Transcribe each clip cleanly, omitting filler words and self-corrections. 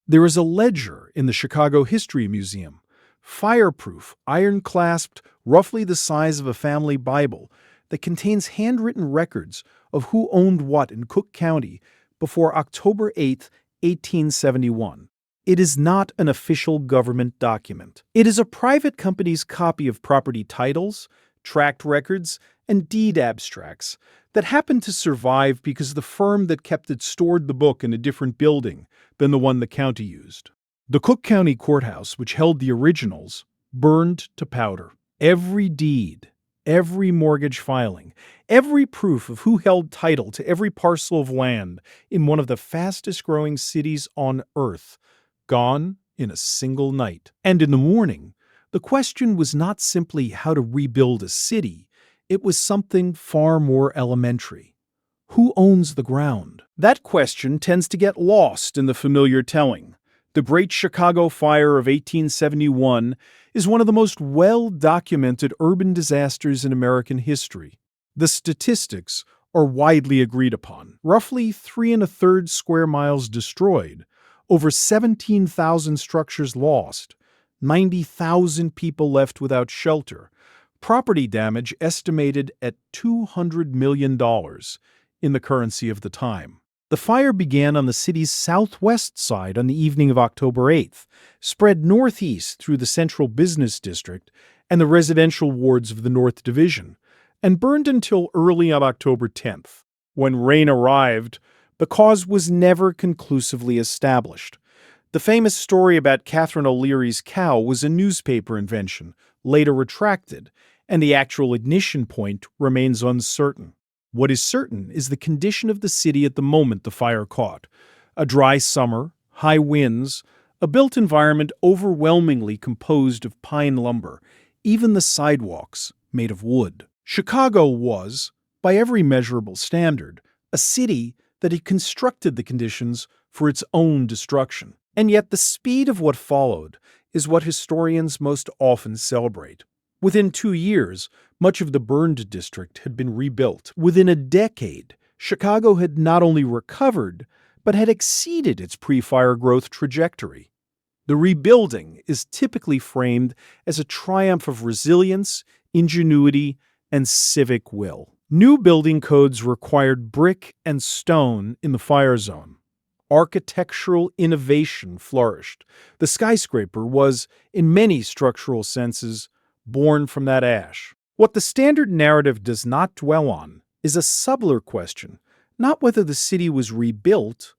There is a ledger in the Chicago History Museum, fireproof, iron-clasped, roughly the size of a family Bible, that contains handwritten records of who owned what in Cook County before October 8, 1871. It is not an official government document. It is a private company's copy of property titles, tract records, and deed abstracts that happened to survive because the firm that kept it stored the book in a different building than the one the county used. The Cook County Courthouse, which held the originals, burned to powder. Every deed, every mortgage filing, every proof of who held title to every parcel of land in one of the fastest-growing cities on Earth, gone in a single night. And in the morning, the question was not simply how to rebuild a city, it was something far more elementary. Who owns the ground? That question tends to get lost in the familiar telling. The Great Chicago Fire of 1871 is one of the most well-documented urban disasters in American history. The statistics are widely agreed upon. Roughly 3 1/3 square miles destroyed, over 17,000 structures lost, 90,000 people left without shelter, property damage estimated at $200 million in the currency of the time. The fire began on the city's southwest side on the evening of October 8th, spread northeast through the central business district and the residential wards of the North Division, and burned until early on October 10th. When rain arrived, the cause was never conclusively established. The famous story about Catherine O'Leary's cow was a newspaper invention, later retracted, and the actual ignition point remains uncertain. What is certain is the condition of the city at the moment the fire caught. A dry summer, high winds, a built environment overwhelmingly composed of pine lumber, even the sidewalks made of wood. Chicago was, by every measurable standard, a city that had constructed the conditions for its own destruction. And yet the speed of what followed is what historians most often celebrate. Within 2 years, much of the burned district had been rebuilt. Within a decade, Chicago had not only recovered, but had exceeded its pre-fire growth trajectory. The rebuilding is typically framed as a triumph of resilience, ingenuity, and civic will. New building codes required brick and stone in the fire zone. Architectural innovation flourished. The skyscraper was, in many structural senses, born from that ash. What the standard narrative does not dwell on is a subtler question, not whether the city was rebuilt,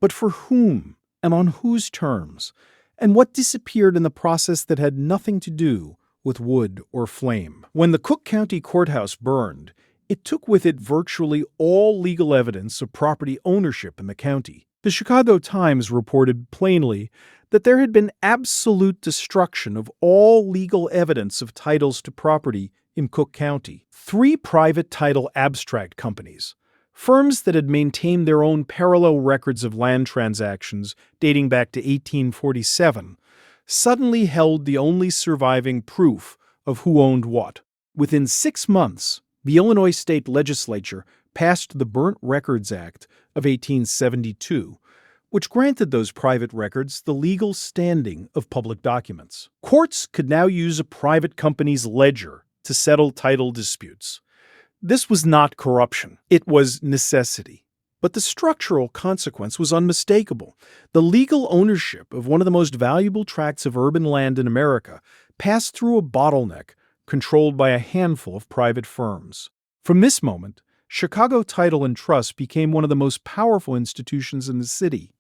but for whom and on whose terms, and what disappeared in the process that had nothing to do with wood or flame. When the Cook County Courthouse burned, it took with it virtually all legal evidence of property ownership in the county. The Chicago Times reported plainly that there had been absolute destruction of all legal evidence of titles to property in Cook County. 3 private title abstract companies, firms that had maintained their own parallel records of land transactions dating back to 1847, suddenly held the only surviving proof of who owned what. Within 6 months, the Illinois state legislature passed the Burnt Records Act of 1872, which granted those private records the legal standing of public documents. Courts could now use a private company's ledger to settle title disputes. This was not corruption, it was necessity. But the structural consequence was unmistakable. The legal ownership of one of the most valuable tracts of urban land in America passed through a bottleneck controlled by a handful of private firms. From this moment, Chicago Title and Trust became one of the most powerful institutions in the city.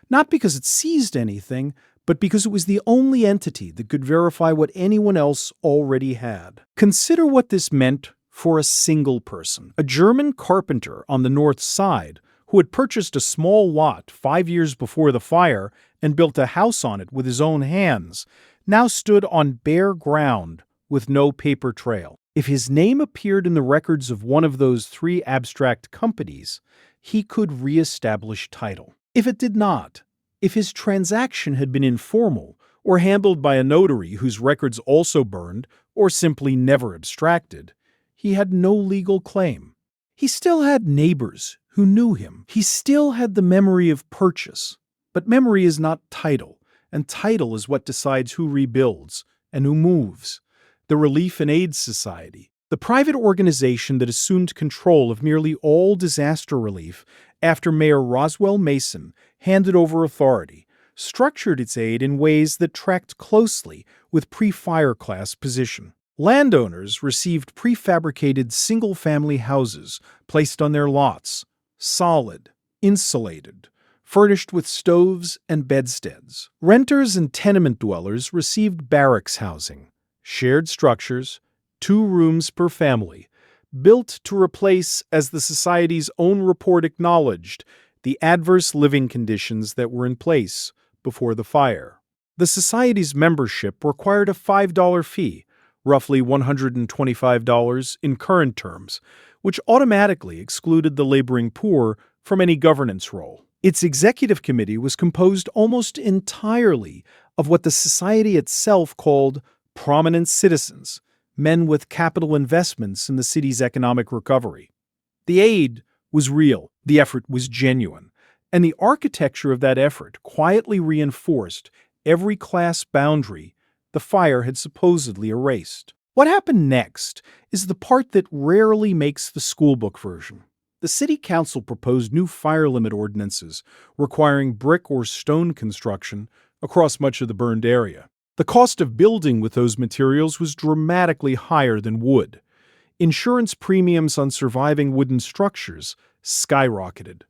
Not because it seized anything, but because it was the only entity that could verify what anyone else already had. Consider what this meant for a single person. A German carpenter on the north side who had purchased a small lot 5 years before the fire and built a house on it with his own hands, now stood on bare ground with no paper trail. If his name appeared in the records of one of those 3 abstract companies, he could reestablish title. If it did not, if his transaction had been informal or handled by a notary whose records also burned or simply never abstracted, he had no legal claim. He still had neighbors who knew him. He still had the memory of purchase, But memory is not title, and title is what decides who rebuilds and who moves. The Relief and Aid Society, the private organization that assumed control of nearly all disaster relief after Mayor Roswell Mason handed over authority, structured its aid in ways that tracked closely with pre-fire class position. Landowners received prefabricated single-family houses placed on their lots, solid, insulated, furnished with stoves and bedsteads. Renters and tenement dwellers received barracks housing, shared structures, 2 rooms per family, built to replace, as the Society's own report acknowledged, the adverse living conditions that were in place before the fire. The Society's membership required a $5 fee, roughly $125 in current terms, which automatically excluded the laboring poor from any governance role. Its executive committee was composed almost entirely of what the Society itself called prominent citizens, men with capital investments in the city's economic recovery. The aid was real, the effort was genuine, and the architecture of that effort quietly reinforced every class boundary the fire had supposedly erased. What happened next is the part that rarely makes the schoolbook version. The city council proposed new fire limit ordinances requiring brick or stone construction across much of the burned area. The cost of building with those materials was dramatically higher than wood. Insurance premiums on surviving wooden structures skyrocketed.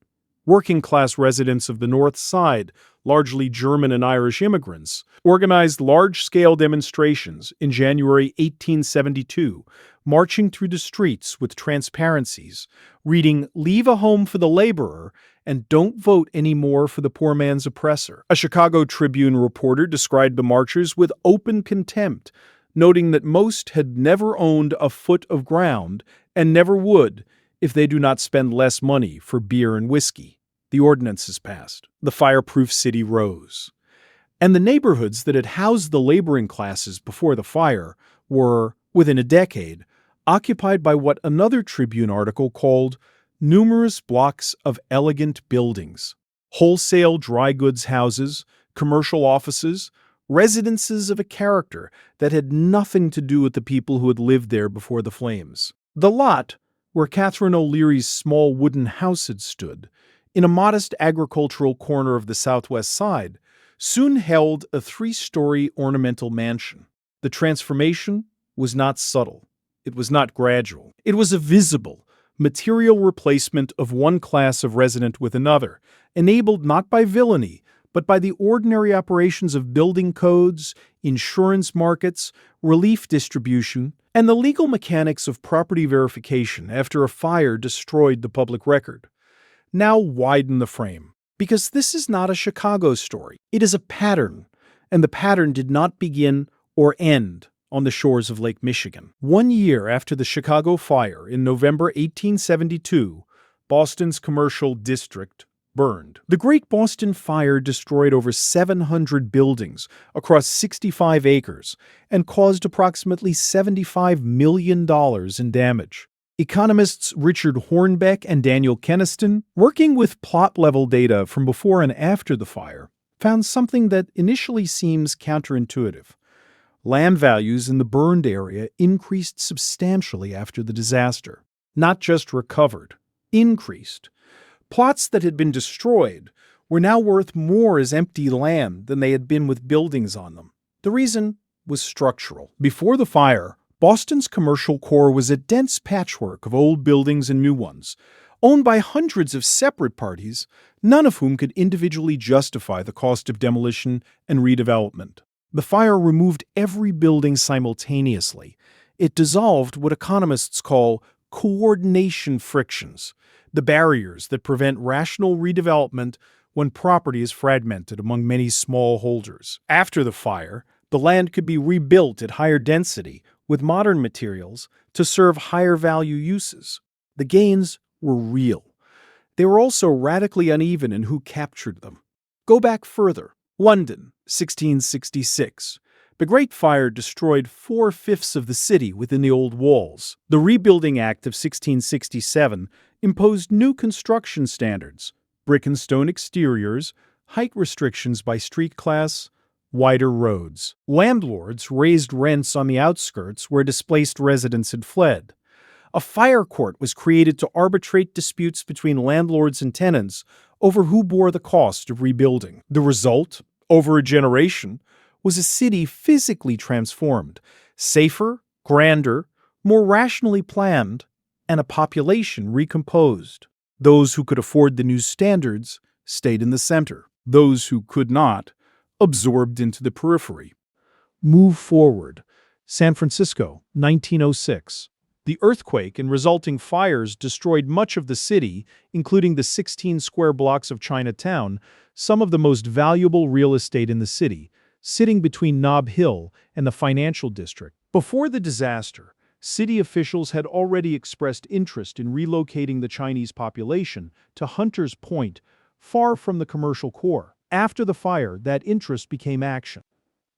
Working-class residents of the North Side, largely German and Irish immigrants, organized large-scale demonstrations in January 1872, marching through the streets with transparencies, reading "Leave a home for the laborer" and "Don't vote anymore for the poor man's oppressor." A Chicago Tribune reporter described the marchers with open contempt, noting that most had never owned a foot of ground and never would if they do not spend less money for beer and whiskey. The ordinances passed. The fireproof city rose. And the neighborhoods that had housed the laboring classes before the fire were, within a decade, occupied by what another Tribune article called numerous blocks of elegant buildings, wholesale dry goods houses, commercial offices, residences of a character that had nothing to do with the people who had lived there before the flames. The lot, where Catherine O'Leary's small wooden house had stood, in a modest agricultural corner of the southwest side, soon held a 3-story ornamental mansion. The transformation was not subtle. It was not gradual. It was a visible, material replacement of one class of resident with another, enabled not by villainy, but by the ordinary operations of building codes, insurance markets, relief distribution, and the legal mechanics of property verification after a fire destroyed the public record. Now widen the frame, because this is not a Chicago story. It is a pattern, and the pattern did not begin or end on the shores of Lake Michigan. 1 year after the Chicago fire in November 1872, Boston's commercial district burned. The Great Boston Fire destroyed over 700 buildings across 65 acres and caused approximately $75 million in damage. Economists Richard Hornbeck and Daniel Keniston, working with plot-level data from before and after the fire, found something that initially seems counterintuitive. Land values in the burned area increased substantially after the disaster. Not just recovered, increased. Plots that had been destroyed were now worth more as empty land than they had been with buildings on them. The reason was structural. Before the fire, Boston's commercial core was a dense patchwork of old buildings and new ones, owned by hundreds of separate parties, none of whom could individually justify the cost of demolition and redevelopment. The fire removed every building simultaneously. It dissolved what economists call coordination frictions, the barriers that prevent rational redevelopment when property is fragmented among many small holders. After the fire, the land could be rebuilt at higher density with modern materials to serve higher value uses. The gains were real. They were also radically uneven in who captured them. Go back further. London, 1666. The Great Fire destroyed 4/5 of the city within the old walls. The Rebuilding Act of 1667 imposed new construction standards, brick and stone exteriors, height restrictions by street class, wider roads. Landlords raised rents on the outskirts where displaced residents had fled. A fire court was created to arbitrate disputes between landlords and tenants over who bore the cost of rebuilding. The result, over a generation, was a city physically transformed, safer, grander, more rationally planned, and a population recomposed. Those who could afford the new standards stayed in the center. Those who could not absorbed into the periphery. Move forward. San Francisco, 1906. The earthquake and resulting fires destroyed much of the city, including the 16 square blocks of Chinatown, some of the most valuable real estate in the city, sitting between Nob Hill and the financial district. Before the disaster, city officials had already expressed interest in relocating the Chinese population to Hunters Point, far from the commercial core. After the fire, that interest became action.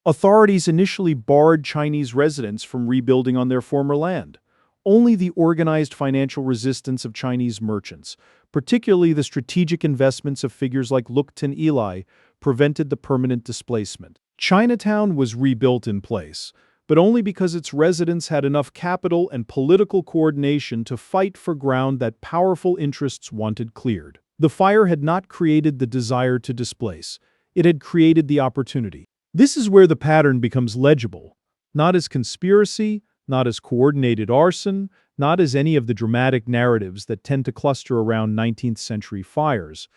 Authorities initially barred Chinese residents from rebuilding on their former land. Only the organized financial resistance of Chinese merchants, particularly the strategic investments of figures like Lukton Eli, prevented the permanent displacement. Chinatown was rebuilt in place, but only because its residents had enough capital and political coordination to fight for ground that powerful interests wanted cleared. The fire had not created the desire to displace. It had created the opportunity. This is where the pattern becomes legible, not as conspiracy, not as coordinated arson, not as any of the dramatic narratives that tend to cluster around 19th century fires.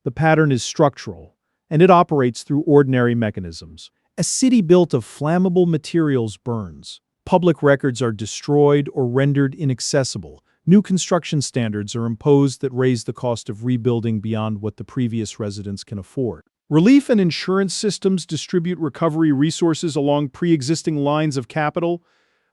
The pattern is structural, and it operates through ordinary mechanisms. A city built of flammable materials burns. Public records are destroyed or rendered inaccessible. New construction standards are imposed that raise the cost of rebuilding beyond what the previous residents can afford. Relief and insurance systems distribute recovery resources along pre-existing lines of capital.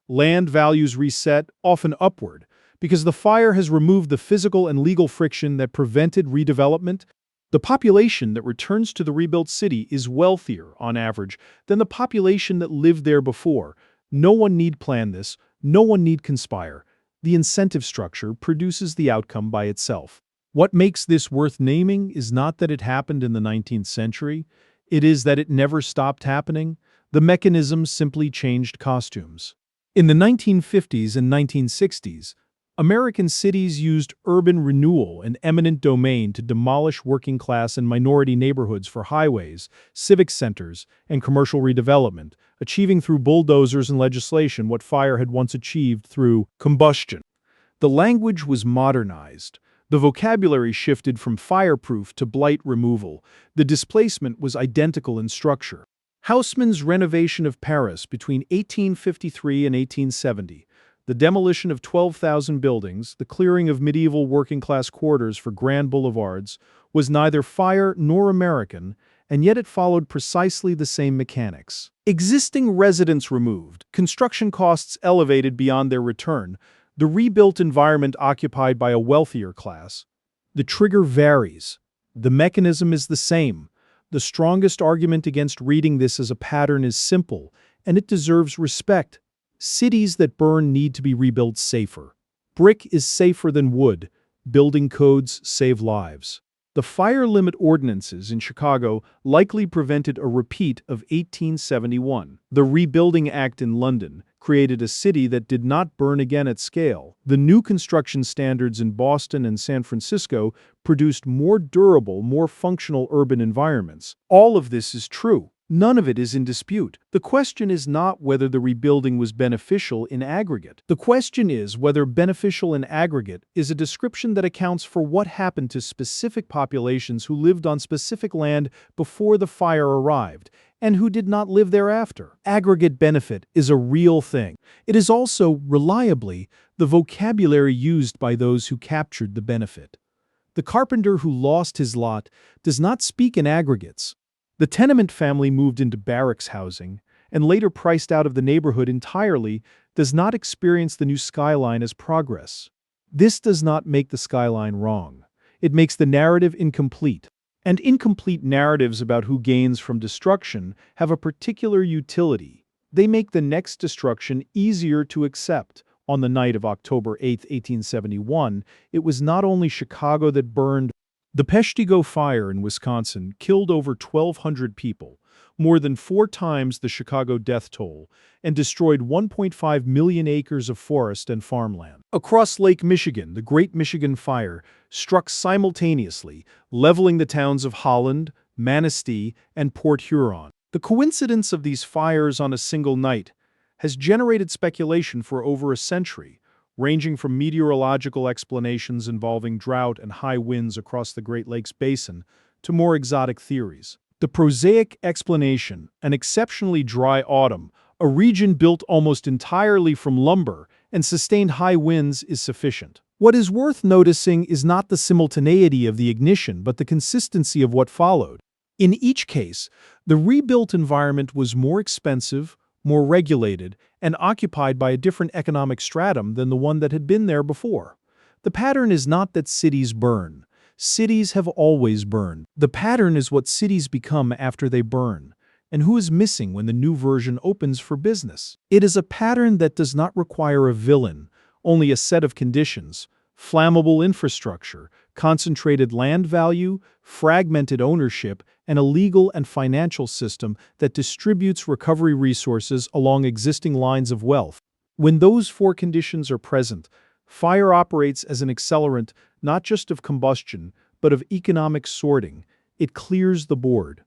Land values reset, often upward, because the fire has removed the physical and legal friction that prevented redevelopment. The population that returns to the rebuilt city is wealthier, on average, than the population that lived there before. No one need plan this, no one need conspire. The incentive structure produces the outcome by itself. What makes this worth naming is not that it happened in the 19th century, it is that it never stopped happening. The mechanism simply changed costumes. In the 1950s and 1960s, American cities used urban renewal and eminent domain to demolish working-class and minority neighborhoods for highways, civic centers, and commercial redevelopment, achieving through bulldozers and legislation what fire had once achieved through combustion. The language was modernized. The vocabulary shifted from fireproof to blight removal. The displacement was identical in structure. Haussmann's renovation of Paris between 1853 and 1870, the demolition of 12,000 buildings, the clearing of medieval working-class quarters for grand boulevards, was neither fire nor American, and yet it followed precisely the same mechanics. Existing residents removed, construction costs elevated beyond their return, the rebuilt environment occupied by a wealthier class. The trigger varies. The mechanism is the same. The strongest argument against reading this as a pattern is simple, and it deserves respect. Cities that burn need to be rebuilt safer. Brick is safer than wood. Building codes save lives. The fire limit ordinances in Chicago likely prevented a repeat of 1871. The Rebuilding Act in London created a city that did not burn again at scale. The new construction standards in Boston and San Francisco produced more durable, more functional urban environments. All of this is true. None of it is in dispute. The question is not whether the rebuilding was beneficial in aggregate. The question is whether beneficial in aggregate is a description that accounts for what happened to specific populations who lived on specific land before the fire arrived, and who did not live thereafter. Aggregate benefit is a real thing. It is also, reliably, the vocabulary used by those who captured the benefit. The carpenter who lost his lot does not speak in aggregates. The tenement family moved into barracks housing, and later priced out of the neighborhood entirely, does not experience the new skyline as progress. This does not make the skyline wrong. It makes the narrative incomplete. And incomplete narratives about who gains from destruction have a particular utility. They make the next destruction easier to accept. On the night of October 8, 1871, it was not only Chicago that burned, The Peshtigo fire in Wisconsin killed over 1,200 people, more than 4 times the Chicago death toll, and destroyed 1.5 million acres of forest and farmland. Across Lake Michigan, the Great Michigan Fire struck simultaneously, leveling the towns of Holland, Manistee, and Port Huron. The coincidence of these fires on a single night has generated speculation for over a century, ranging from meteorological explanations involving drought and high winds across the Great Lakes Basin to more exotic theories. The prosaic explanation, an exceptionally dry autumn, a region built almost entirely from lumber, and sustained high winds is sufficient. What is worth noticing is not the simultaneity of the ignition, but the consistency of what followed. In each case, the rebuilt environment was more expensive, more regulated, and occupied by a different economic stratum than the one that had been there before. The pattern is not that cities burn. Cities have always burned. The pattern is what cities become after they burn, and who is missing when the new version opens for business. It is a pattern that does not require a villain, only a set of conditions: flammable infrastructure, concentrated land value, fragmented ownership, and a legal and financial system that distributes recovery resources along existing lines of wealth. When those 4 conditions are present, fire operates as an accelerant not just of combustion, but of economic sorting. It clears the board.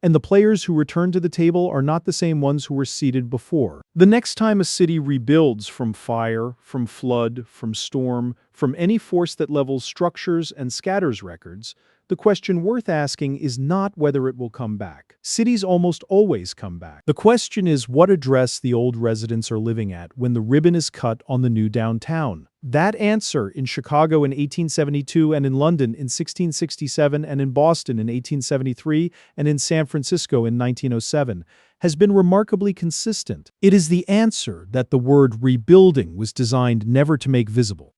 And the players who return to the table are not the same ones who were seated before. The next time a city rebuilds from fire, from flood, from storm, from any force that levels structures and scatters records, the question worth asking is not whether it will come back. Cities almost always come back. The question is what address the old residents are living at when the ribbon is cut on the new downtown. That answer in Chicago in 1872 and in London in 1667 and in Boston in 1873 and in San Francisco in 1907 has been remarkably consistent. It is the answer that the word rebuilding was designed never to make visible.